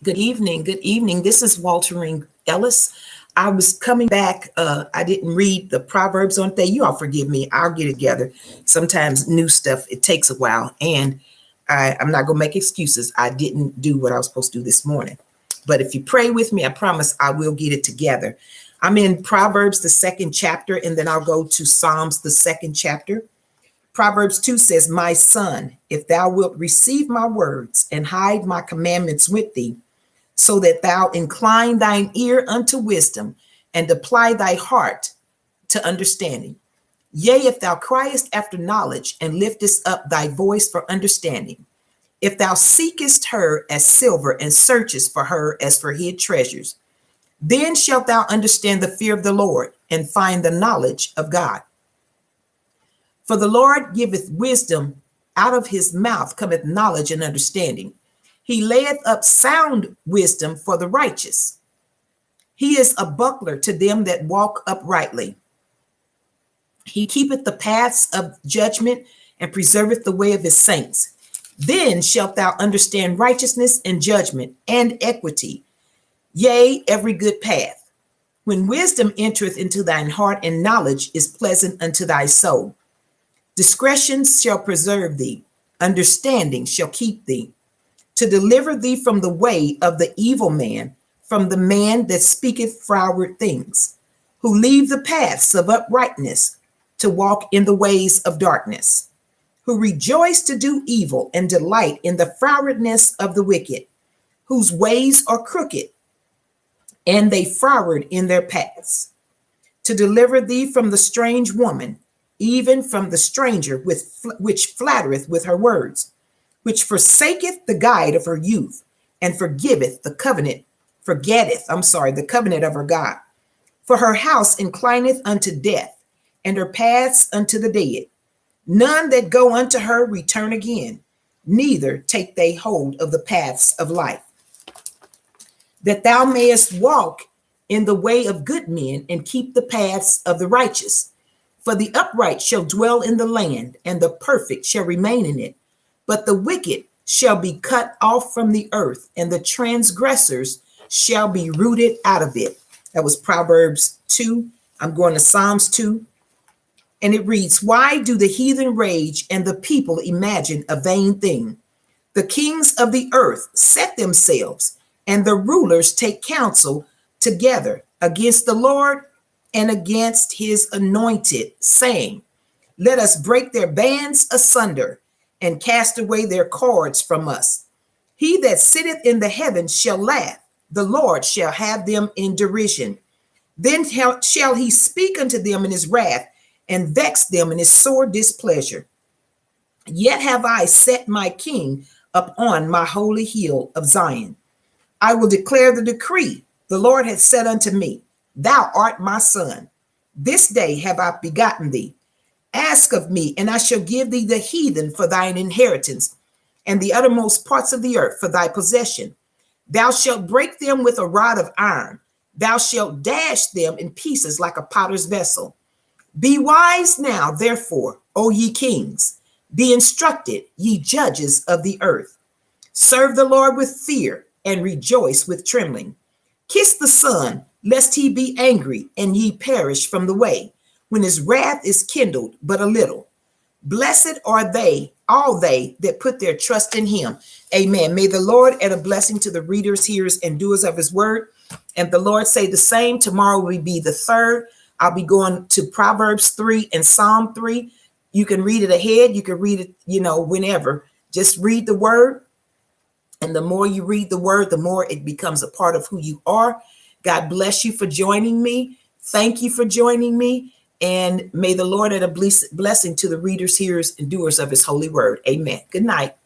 Good evening. Good evening. This is Waltering Ellis. I was coming back. I didn't read the Proverbs on day. You all forgive me. I'll get it together. Sometimes new stuff, it takes a while. And I'm not going to make excuses. I didn't do what I was supposed to do this morning. But if you pray with me, I promise I will get it together. I'm in Proverbs, the second chapter, and then I'll go to Psalms, the second chapter. Proverbs 2 says, "My son, if thou wilt receive my words and hide my commandments with thee, so that thou incline thine ear unto wisdom and apply thy heart to understanding. Yea, if thou criest after knowledge and liftest up thy voice for understanding, if thou seekest her as silver and searchest for her as for hid treasures, then shalt thou understand the fear of the Lord and find the knowledge of God. For the Lord giveth wisdom, out of his mouth cometh knowledge and understanding. He layeth up sound wisdom for the righteous. He is a buckler to them that walk uprightly. He keepeth the paths of judgment and preserveth the way of his saints. Then shalt thou understand righteousness and judgment and equity, yea, every good path. When wisdom entereth into thine heart and knowledge is pleasant unto thy soul. Discretion shall preserve thee, understanding shall keep thee, to deliver thee from the way of the evil man, from the man that speaketh froward things, who leave the paths of uprightness to walk in the ways of darkness, who rejoice to do evil and delight in the frowardness of the wicked, whose ways are crooked, and they froward in their paths, to deliver thee from the strange woman, even from the stranger which flattereth with her words, which forsaketh the guide of her youth, and forgetteth the covenant of her God. For her house inclineth unto death, and her paths unto the dead. None that go unto her return again, neither take they hold of the paths of life. That thou mayest walk in the way of good men, and keep the paths of the righteous. For the upright shall dwell in the land, and the perfect shall remain in it. But the wicked shall be cut off from the earth, and the transgressors shall be rooted out of it." That was Proverbs 2. I'm going to Psalms 2. And it reads, "Why do the heathen rage and the people imagine a vain thing? The kings of the earth set themselves, and the rulers take counsel together against the Lord and against his anointed, saying, Let us break their bands asunder and cast away their cords from us. He that sitteth in the heavens shall laugh, the Lord shall have them in derision. Then shall he speak unto them in his wrath, and vex them in his sore displeasure. Yet have I set my king upon my holy hill of Zion. I will declare the decree. The Lord hath said unto me, Thou art my son. This day have I begotten thee. Ask of me, and I shall give thee the heathen for thine inheritance, and the uttermost parts of the earth for thy possession. Thou shalt break them with a rod of iron. Thou shalt dash them in pieces like a potter's vessel. Be wise now, therefore, O ye kings. Be instructed, ye judges of the earth. Serve the Lord with fear, and rejoice with trembling. Kiss the Son, lest he be angry, and ye perish from the way, when his wrath is kindled but a little. Blessed are they, all they that put their trust in him." Amen. May the Lord add a blessing to the readers, hearers, and doers of his word. And the Lord say the same. Tomorrow will be the third. I'll be going to Proverbs 3 and Psalm 3. You can read it ahead. You can read it, whenever. Just read the word. And the more you read the word, the more it becomes a part of who you are. God bless you for joining me. Thank you for joining me. And may the Lord add a blessing to the readers, hearers, and doers of his holy word. Amen. Good night.